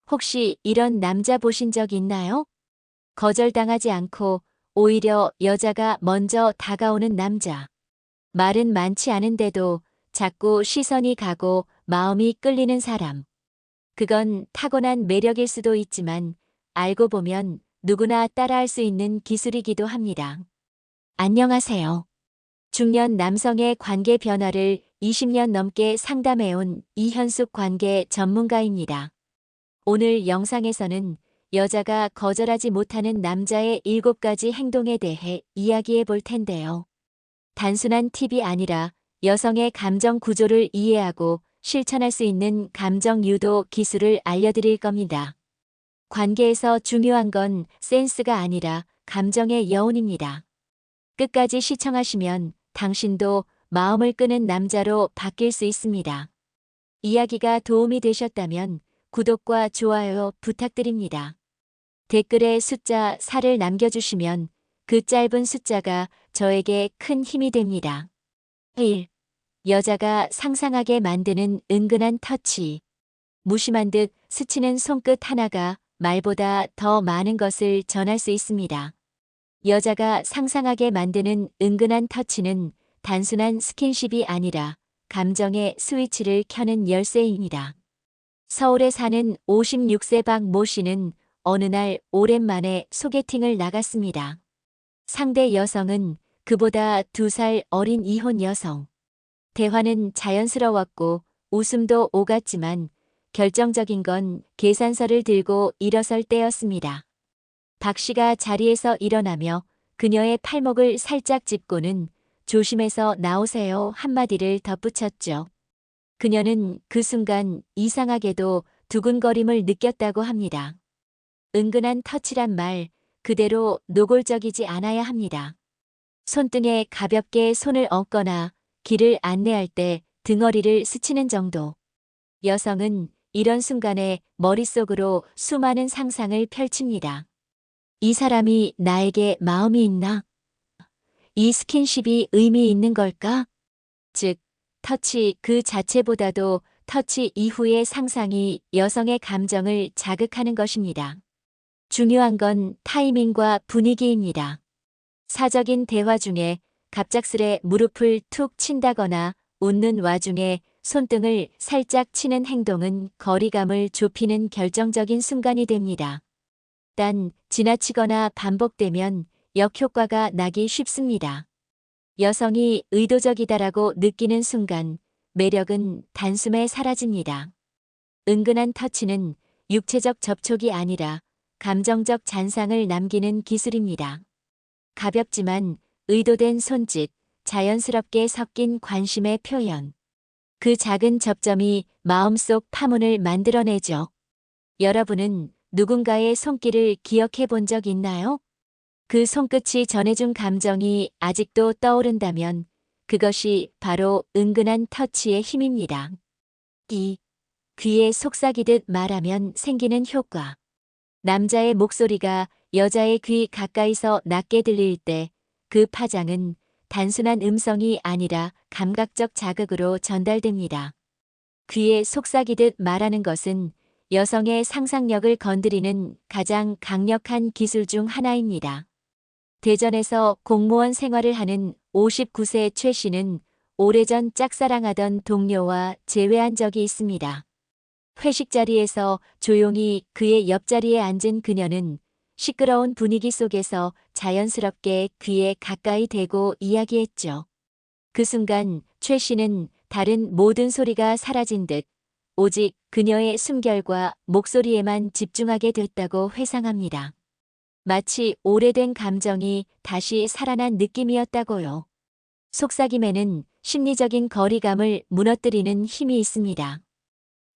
혹시 이런 남자 보신 적 있나요? 거절당하지 않고 오히려 여자가 먼저 다가오는 남자. 말은 많지 않은데도 자꾸 시선이 가고 마음이 끌리는 사람. 그건 타고난 매력일 수도 있지만 알고 보면 누구나 따라할 수 있는 기술이기도 합니다. 안녕하세요. 중년 남성의 관계 변화를 20년 넘게 상담해온 이현숙 관계 전문가입니다. 오늘 영상에서는 여자가 거절하지 못하는 남자의 7가지 행동에 대해 이야기해 볼 텐데요. 단순한 팁이 아니라 여성의 감정 구조를 이해하고 실천할 수 있는 감정 유도 기술을 알려드릴 겁니다. 관계에서 중요한 건 센스가 아니라 감정의 여운입니다. 끝까지 시청하시면 당신도 마음을 끄는 남자로 바뀔 수 있습니다. 이야기가 도움이 되셨다면 구독과 좋아요 부탁드립니다. 댓글에 숫자 4를 남겨주시면 그 짧은 숫자가 저에게 큰 힘이 됩니다. 1. 여자가 상상하게 만드는 은근한 터치. 무심한 듯 스치는 손끝 하나가 말보다 더 많은 것을 전할 수 있습니다. 여자가 상상하게 만드는 은근한 터치는 단순한 스킨십이 아니라 감정의 스위치를 켜는 열쇠입니다. 서울에 사는 56세 박 모 씨는 어느 날 오랜만에 소개팅을 나갔습니다. 상대 여성은 그보다 2살 어린 이혼 여성. 대화는 자연스러웠고 웃음도 오갔지만 결정적인 건 계산서를 들고 일어설 때였습니다. 박 씨가 자리에서 일어나며 그녀의 팔목을 살짝 짚고는 조심해서 나오세요 한마디를 덧붙였죠. 그녀는 그 순간 이상하게도 두근거림을 느꼈다고 합니다. 은근한 터치란 말 그대로 노골적이지 않아야 합니다. 손등에 가볍게 손을 얹거나 길을 안내할 때 등허리를 스치는 정도. 여성은 이런 순간에 머릿속으로 수많은 상상을 펼칩니다. 이 사람이 나에게 마음이 있나? 이 스킨십이 의미 있는 걸까? 즉, 터치 그 자체보다도 터치 이후의 상상이 여성의 감정을 자극하는 것입니다. 중요한 건 타이밍과 분위기입니다. 사적인 대화 중에 갑작스레 무릎을 툭 친다거나 웃는 와중에 손등을 살짝 치는 행동은 거리감을 좁히는 결정적인 순간이 됩니다. 단, 지나치거나 반복되면 역효과가 나기 쉽습니다. 여성이 의도적이다라고 느끼는 순간 매력은 단숨에 사라집니다. 은근한 터치는 육체적 접촉이 아니라 감정적 잔상을 남기는 기술입니다. 가볍지만 의도된 손짓, 자연스럽게 섞인 관심의 표현. 그 작은 접점이 마음속 파문을 만들어내죠. 여러분은 누군가의 손길을 기억해 본 적 있나요? 그 손끝이 전해준 감정이 아직도 떠오른다면 그것이 바로 은근한 터치의 힘입니다. 2. 귀에 속삭이듯 말하면 생기는 효과. 남자의 목소리가 여자의 귀 가까이서 낮게 들릴 때 그 파장은 단순한 음성이 아니라 감각적 자극으로 전달됩니다. 귀에 속삭이듯 말하는 것은 여성의 상상력을 건드리는 가장 강력한 기술 중 하나입니다. 대전에서 공무원 생활을 하는 59세 최 씨는 오래전 짝사랑하던 동료와 재회한 적이 있습니다. 회식 자리에서 조용히 그의 옆자리에 앉은 그녀는 시끄러운 분위기 속에서 자연스럽게 귀에 가까이 대고 이야기했죠. 그 순간 최 씨는 다른 모든 소리가 사라진 듯 오직 그녀의 숨결과 목소리에만 집중하게 됐다고 회상합니다. 마치 오래된 감정이 다시 살아난 느낌이었다고요. 속삭임에는 심리적인 거리감을 무너뜨리는 힘이 있습니다.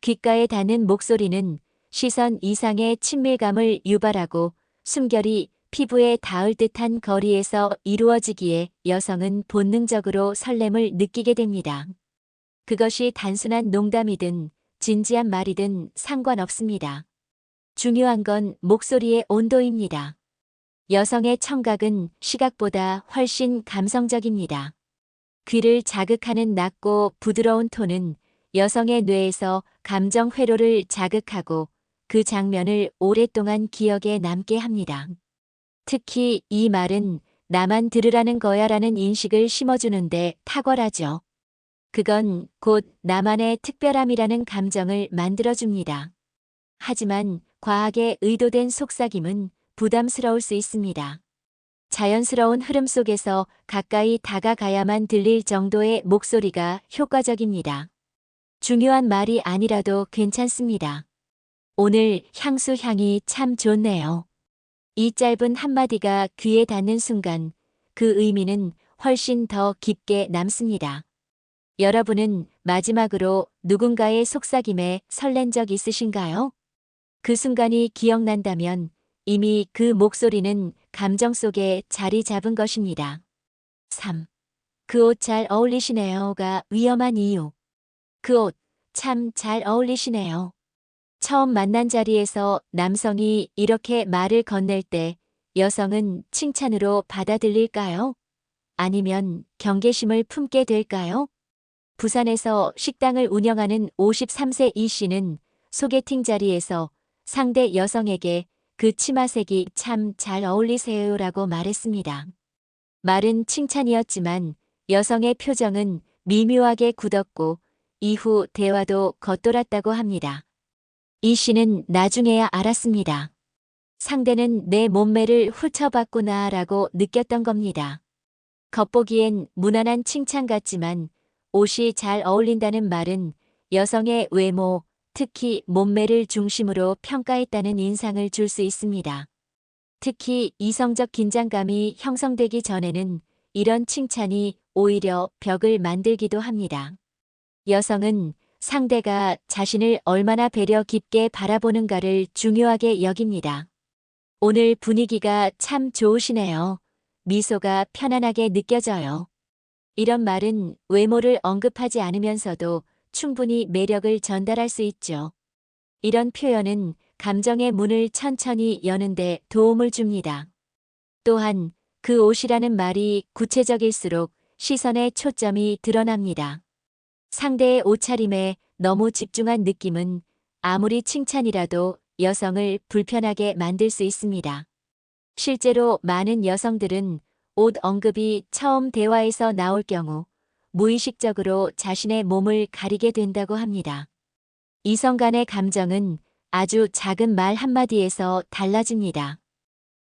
귓가에 닿는 목소리는 시선 이상의 친밀감을 유발하고 숨결이 피부에 닿을 듯한 거리에서 이루어지기에 여성은 본능적으로 설렘을 느끼게 됩니다. 그것이 단순한 농담이든 진지한 말이든 상관없습니다. 중요한 건 목소리의 온도입니다. 여성의 청각은 시각보다 훨씬 감성적입니다. 귀를 자극하는 낮고 부드러운 톤은 여성의 뇌에서 감정 회로를 자극하고 그 장면을 오랫동안 기억에 남게 합니다. 특히 이 말은 나만 들으라는 거야라는 인식을 심어주는데 탁월하죠. 그건 곧 나만의 특별함이라는 감정을 만들어줍니다. 하지만 과하게 의도된 속삭임은 부담스러울 수 있습니다. 자연스러운 흐름 속에서 가까이 다가가야만 들릴 정도의 목소리가 효과적입니다. 중요한 말이 아니라도 괜찮습니다. 오늘 향수 향이 참 좋네요. 이 짧은 한마디가 귀에 닿는 순간 그 의미는 훨씬 더 깊게 남습니다. 여러분은 마지막으로 누군가의 속삭임에 설렌 적 있으신가요? 그 순간이 기억난다면 이미 그 목소리는 감정 속에 자리 잡은 것입니다. 3. 그 옷 잘 어울리시네요가 위험한 이유. 그 옷 참 잘 어울리시네요. 처음 만난 자리에서 남성이 이렇게 말을 건넬 때 여성은 칭찬으로 받아들일까요? 아니면 경계심을 품게 될까요? 부산에서 식당을 운영하는 53세 이 씨는 소개팅 자리에서 상대 여성에게 그 치마색이 참 잘 어울리세요라고 말했습니다. 말은 칭찬이었지만 여성의 표정은 미묘하게 굳었고 이후 대화도 겉돌았다고 합니다. 이 씨는 나중에야 알았습니다. 상대는 내 몸매를 훑어봤구나라고 느꼈던 겁니다. 겉보기엔 무난한 칭찬 같지만 옷이 잘 어울린다는 말은 여성의 외모, 특히 몸매를 중심으로 평가했다는 인상을 줄 수 있습니다. 특히 이성적 긴장감이 형성되기 전에는 이런 칭찬이 오히려 벽을 만들기도 합니다. 여성은 상대가 자신을 얼마나 배려 깊게 바라보는가를 중요하게 여깁니다. 오늘 분위기가 참 좋으시네요. 미소가 편안하게 느껴져요. 이런 말은 외모를 언급하지 않으면서도 충분히 매력을 전달할 수 있죠. 이런 표현은 감정의 문을 천천히 여는데 도움을 줍니다. 또한 그 옷이라는 말이 구체적일수록 시선의 초점이 드러납니다. 상대의 옷차림에 너무 집중한 느낌은 아무리 칭찬이라도 여성을 불편하게 만들 수 있습니다. 실제로 많은 여성들은 옷 언급이 처음 대화에서 나올 경우 무의식적으로 자신의 몸을 가리게 된다고 합니다. 이성 간의 감정은 아주 작은 말 한마디에서 달라집니다.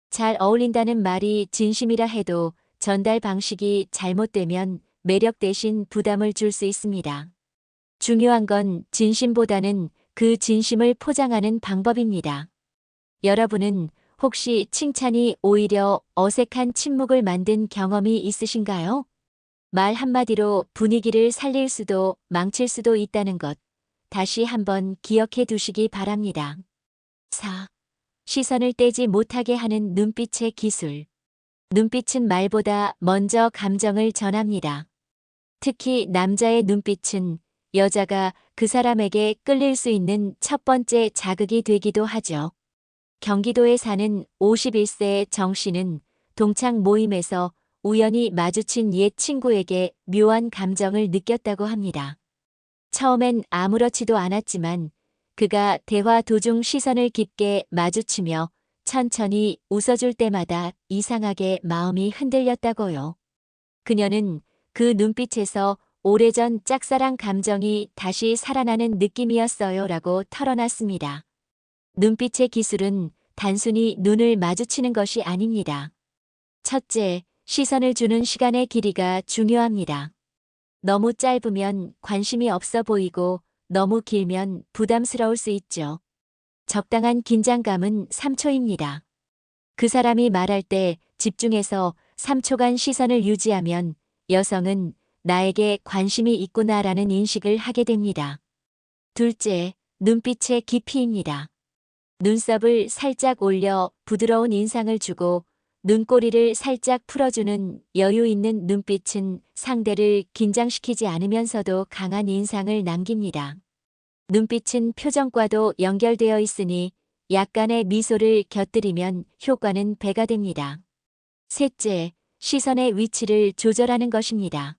잘 어울린다는 말이 진심이라 해도 전달 방식이 잘못되면 매력 대신 부담을 줄 수 있습니다. 중요한 건 진심보다는 그 진심을 포장하는 방법입니다. 여러분은 혹시 칭찬이 오히려 어색한 침묵을 만든 경험이 있으신가요? 말 한마디로 분위기를 살릴 수도 망칠 수도 있다는 것, 다시 한번 기억해 두시기 바랍니다. 4. 시선을 떼지 못하게 하는 눈빛의 기술. 눈빛은 말보다 먼저 감정을 전합니다. 특히 남자의 눈빛은 여자가 그 사람에게 끌릴 수 있는 첫 번째 자극이 되기도 하죠. 경기도에 사는 51세 정 씨는 동창 모임에서 우연히 마주친 옛 친구에게 묘한 감정을 느꼈다고 합니다. 처음엔 아무렇지도 않았지만 그가 대화 도중 시선을 깊게 마주치며 천천히 웃어줄 때마다 이상하게 마음이 흔들렸다고요. 그녀는 그 눈빛에서 오래전 짝사랑 감정이 다시 살아나는 느낌이었어요 라고 털어놨습니다. 눈빛의 기술은 단순히 눈을 마주치는 것이 아닙니다. 첫째, 시선을 주는 시간의 길이가 중요합니다. 너무 짧으면 관심이 없어 보이고 너무 길면 부담스러울 수 있죠. 적당한 긴장감은 3초입니다. 그 사람이 말할 때 집중해서 3초간 시선을 유지하면 여성은 나에게 관심이 있구나라는 인식을 하게 됩니다. 둘째, 눈빛의 깊이입니다. 눈썹을 살짝 올려 부드러운 인상을 주고 눈꼬리를 살짝 풀어주는 여유 있는 눈빛은 상대를 긴장시키지 않으면서도 강한 인상을 남깁니다. 눈빛은 표정과도 연결되어 있으니 약간의 미소를 곁들이면 효과는 배가 됩니다. 셋째, 시선의 위치를 조절하는 것입니다.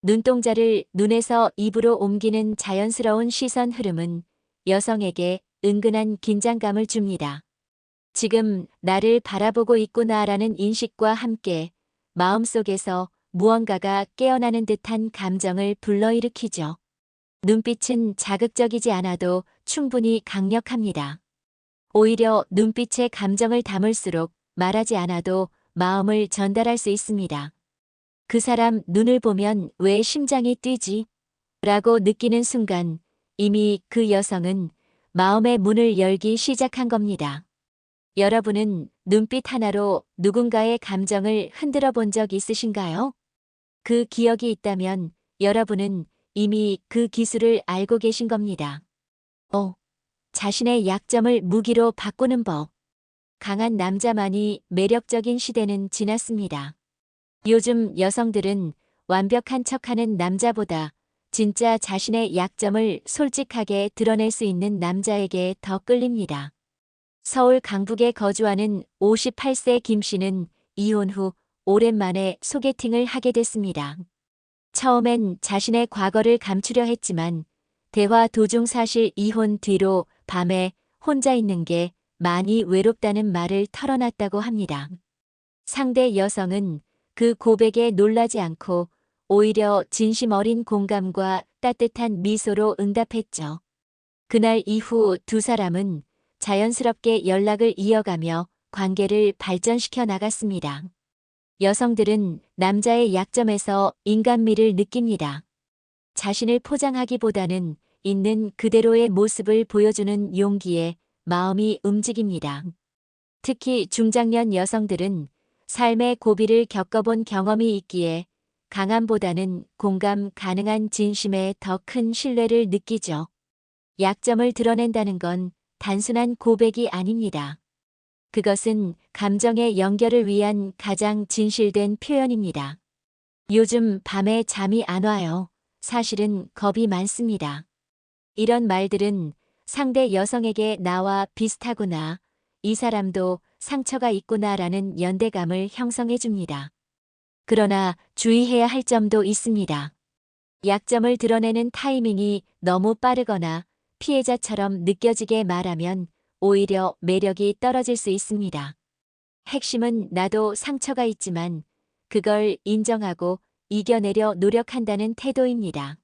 눈동자를 눈에서 입으로 옮기는 자연스러운 시선 흐름은 여성에게 은근한 긴장감을 줍니다. 지금 나를 바라보고 있구나라는 인식과 함께 마음속에서 무언가가 깨어나는 듯한 감정을 불러일으키죠. 눈빛은 자극적이지 않아도 충분히 강력합니다. 오히려 눈빛에 감정을 담을수록 말하지 않아도 마음을 전달할 수 있습니다. 그 사람 눈을 보면 왜 심장이 뛰지? 라고 느끼는 순간 이미 그 여성은 마음의 문을 열기 시작한 겁니다. 여러분은 눈빛 하나로 누군가의 감정을 흔들어 본 적 있으신가요? 그 기억이 있다면 여러분은 이미 그 기술을 알고 계신 겁니다. 자신의 약점을 무기로 바꾸는 법. 강한 남자만이 매력적인 시대는 지났습니다. 요즘 여성들은 완벽한 척하는 남자보다 진짜 자신의 약점을 솔직하게 드러낼 수 있는 남자에게 더 끌립니다. 서울 강북에 거주하는 58세 김 씨는 이혼 후 오랜만에 소개팅을 하게 됐습니다. 처음엔 자신의 과거를 감추려 했지만 대화 도중 사실 이혼 뒤로 밤에 혼자 있는 게 많이 외롭다는 말을 털어놨다고 합니다. 상대 여성은 그 고백에 놀라지 않고 오히려 진심 어린 공감과 따뜻한 미소로 응답했죠. 그날 이후 두 사람은 자연스럽게 연락을 이어가며 관계를 발전시켜 나갔습니다. 여성들은 남자의 약점에서 인간미를 느낍니다. 자신을 포장하기보다는 있는 그대로의 모습을 보여주는 용기에 마음이 움직입니다. 특히 중장년 여성들은 삶의 고비를 겪어본 경험이 있기에 강함보다는 공감 가능한 진심에 더 큰 신뢰를 느끼죠. 약점을 드러낸다는 건 단순한 고백이 아닙니다. 그것은 감정의 연결을 위한 가장 진실된 표현입니다. 요즘 밤에 잠이 안 와요. 사실은 겁이 많습니다. 이런 말들은 상대 여성에게 나와 비슷하구나, 이 사람도 상처가 있구나라는 연대감을 형성해 줍니다. 그러나 주의해야 할 점도 있습니다. 약점을 드러내는 타이밍이 너무 빠르거나 피해자처럼 느껴지게 말하면 오히려 매력이 떨어질 수 있습니다. 핵심은 나도 상처가 있지만 그걸 인정하고 이겨내려 노력한다는 태도입니다.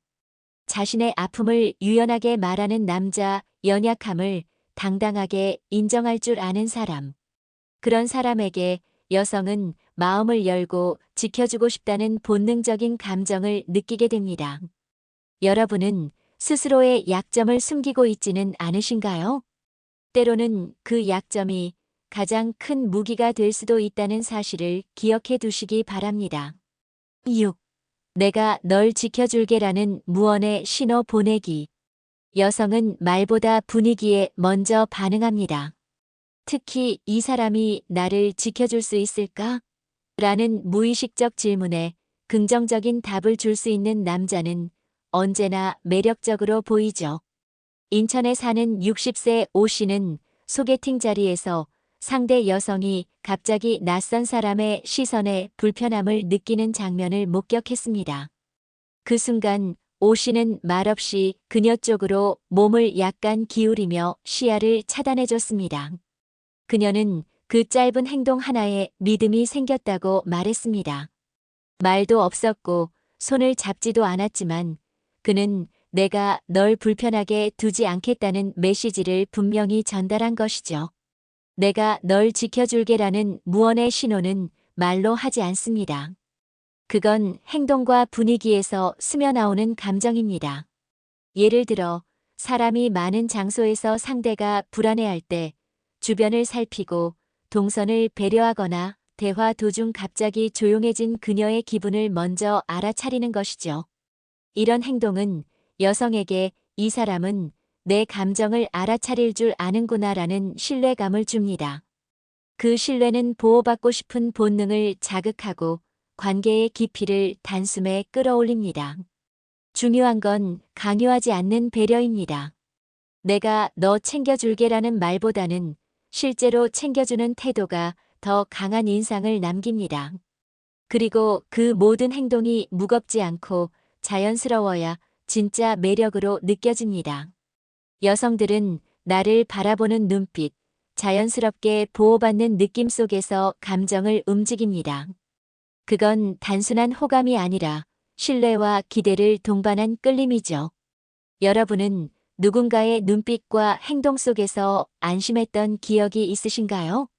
자신의 아픔을 유연하게 말하는 남자, 연약함을 당당하게 인정할 줄 아는 사람. 그런 사람에게 여성은 마음을 열고 지켜주고 싶다는 본능적인 감정을 느끼게 됩니다. 여러분은 스스로의 약점을 숨기고 있지는 않으신가요? 때로는 그 약점이 가장 큰 무기가 될 수도 있다는 사실을 기억해 두시기 바랍니다. 6. 내가 널 지켜줄게라는 무언의 신호 보내기. 여성은 말보다 분위기에 먼저 반응합니다. 특히 이 사람이 나를 지켜줄 수 있을까? 라는 무의식적 질문에 긍정적인 답을 줄 수 있는 남자는 언제나 매력적으로 보이죠. 인천에 사는 60세 오 씨는 소개팅 자리에서 상대 여성이 갑자기 낯선 사람의 시선에 불편함을 느끼는 장면을 목격했습니다. 그 순간 오 씨는 말없이 그녀 쪽으로 몸을 약간 기울이며 시야를 차단해줬습니다. 그녀는 그 짧은 행동 하나에 믿음이 생겼다고 말했습니다. 말도 없었고 손을 잡지도 않았지만 그는 내가 널 불편하게 두지 않겠다는 메시지를 분명히 전달한 것이죠. 내가 널 지켜줄게라는 무언의 신호는 말로 하지 않습니다. 그건 행동과 분위기에서 스며나오는 감정입니다. 예를 들어 사람이 많은 장소에서 상대가 불안해할 때 주변을 살피고 동선을 배려하거나 대화 도중 갑자기 조용해진 그녀의 기분을 먼저 알아차리는 것이죠. 이런 행동은 여성에게 이 사람은 내 감정을 알아차릴 줄 아는구나라는 신뢰감을 줍니다. 그 신뢰는 보호받고 싶은 본능을 자극하고 관계의 깊이를 단숨에 끌어올립니다. 중요한 건 강요하지 않는 배려입니다. 내가 너 챙겨줄게라는 말보다는 실제로 챙겨주는 태도가 더 강한 인상을 남깁니다. 그리고 그 모든 행동이 무겁지 않고 자연스러워야 진짜 매력으로 느껴집니다. 여성들은 나를 바라보는 눈빛, 자연스럽게 보호받는 느낌 속에서 감정을 움직입니다. 그건 단순한 호감이 아니라 신뢰와 기대를 동반한 끌림이죠. 여러분은 누군가의 눈빛과 행동 속에서 안심했던 기억이 있으신가요?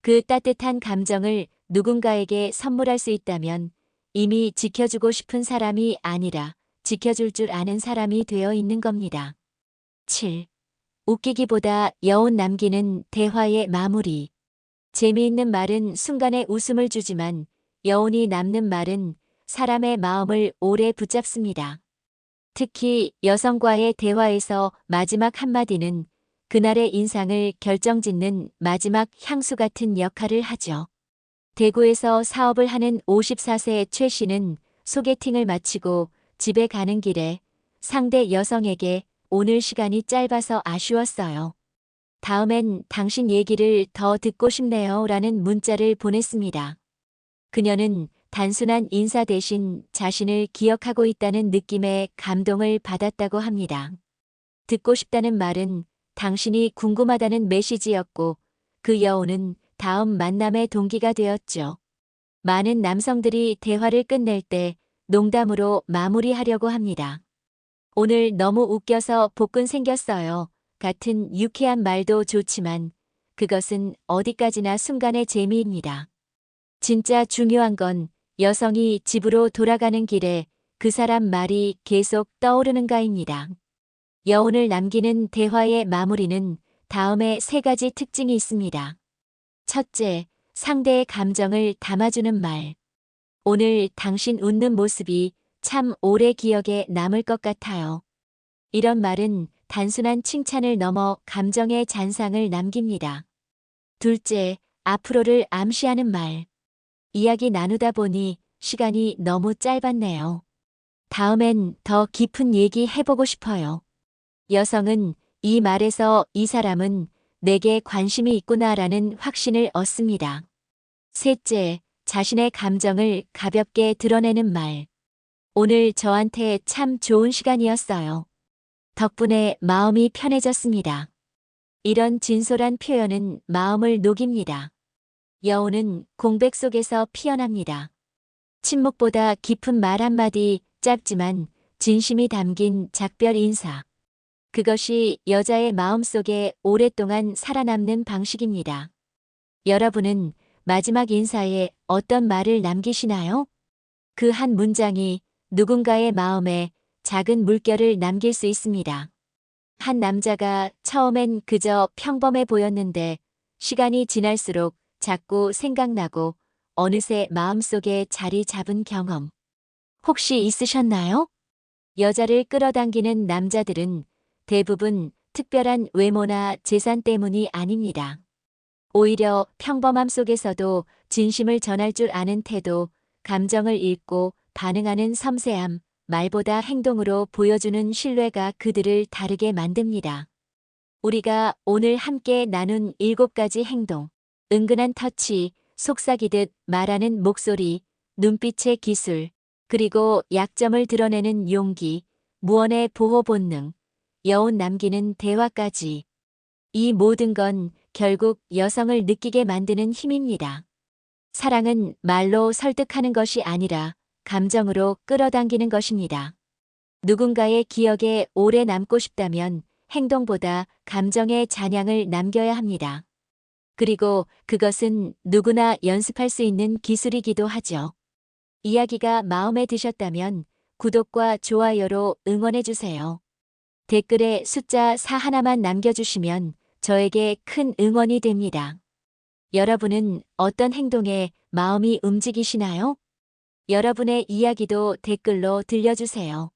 그 따뜻한 감정을 누군가에게 선물할 수 있다면 이미 지켜주고 싶은 사람이 아니라 지켜줄 줄 아는 사람이 되어 있는 겁니다. 7. 웃기기보다 여운 남기는 대화의 마무리. 재미있는 말은 순간에 웃음을 주지만 여운이 남는 말은 사람의 마음을 오래 붙잡습니다. 특히 여성과의 대화에서 마지막 한마디는 그날의 인상을 결정짓는 마지막 향수 같은 역할을 하죠. 대구에서 사업을 하는 54세 최 씨는 소개팅을 마치고 집에 가는 길에 상대 여성에게 오늘 시간이 짧아서 아쉬웠어요. 다음엔 당신 얘기를 더 듣고 싶네요 라는 문자를 보냈습니다. 그녀는 단순한 인사 대신 자신을 기억하고 있다는 느낌의 감동을 받았다고 합니다. 듣고 싶다는 말은 당신이 궁금하다는 메시지였고 그 여운은 다음 만남의 동기가 되었죠. 많은 남성들이 대화를 끝낼 때 농담으로 마무리하려고 합니다. 오늘 너무 웃겨서 복근 생겼어요. 같은 유쾌한 말도 좋지만 그것은 어디까지나 순간의 재미입니다. 진짜 중요한 건 여성이 집으로 돌아가는 길에 그 사람 말이 계속 떠오르는가입니다. 여운을 남기는 대화의 마무리는 다음에 3가지 특징이 있습니다. 첫째, 상대의 감정을 담아주는 말. 오늘 당신 웃는 모습이 참 오래 기억에 남을 것 같아요. 이런 말은 단순한 칭찬을 넘어 감정의 잔상을 남깁니다. 둘째, 앞으로를 암시하는 말. 이야기 나누다 보니 시간이 너무 짧았네요. 다음엔 더 깊은 얘기 해보고 싶어요. 여성은 이 말에서 이 사람은 내게 관심이 있구나라는 확신을 얻습니다. 셋째, 자신의 감정을 가볍게 드러내는 말. 오늘 저한테 참 좋은 시간이었어요. 덕분에 마음이 편해졌습니다. 이런 진솔한 표현은 마음을 녹입니다. 여운은 공백 속에서 피어납니다. 침묵보다 깊은 말 한마디, 짧지만 진심이 담긴 작별 인사. 그것이 여자의 마음속에 오랫동안 살아남는 방식입니다. 여러분은 마지막 인사에 어떤 말을 남기시나요? 그 한 문장이 누군가의 마음에 작은 물결을 남길 수 있습니다. 한 남자가 처음엔 그저 평범해 보였는데 시간이 지날수록 자꾸 생각나고 어느새 마음속에 자리 잡은 경험. 혹시 있으셨나요? 여자를 끌어당기는 남자들은 대부분 특별한 외모나 재산 때문이 아닙니다. 오히려 평범함 속에서도 진심을 전할 줄 아는 태도, 감정을 읽고 반응하는 섬세함, 말보다 행동으로 보여주는 신뢰가 그들을 다르게 만듭니다. 우리가 오늘 함께 나눈 7가지 행동, 은근한 터치, 속삭이듯 말하는 목소리, 눈빛의 기술, 그리고 약점을 드러내는 용기, 무언의 보호 본능, 여운 남기는 대화까지. 이 모든 건 결국 여성을 느끼게 만드는 힘입니다. 사랑은 말로 설득하는 것이 아니라 감정으로 끌어당기는 것입니다. 누군가의 기억에 오래 남고 싶다면 행동보다 감정의 잔향을 남겨야 합니다. 그리고 그것은 누구나 연습할 수 있는 기술이기도 하죠. 이야기가 마음에 드셨다면 구독과 좋아요로 응원해주세요. 댓글에 숫자 4 하나만 남겨주시면 저에게 큰 응원이 됩니다. 여러분은 어떤 행동에 마음이 움직이시나요? 여러분의 이야기도 댓글로 들려주세요.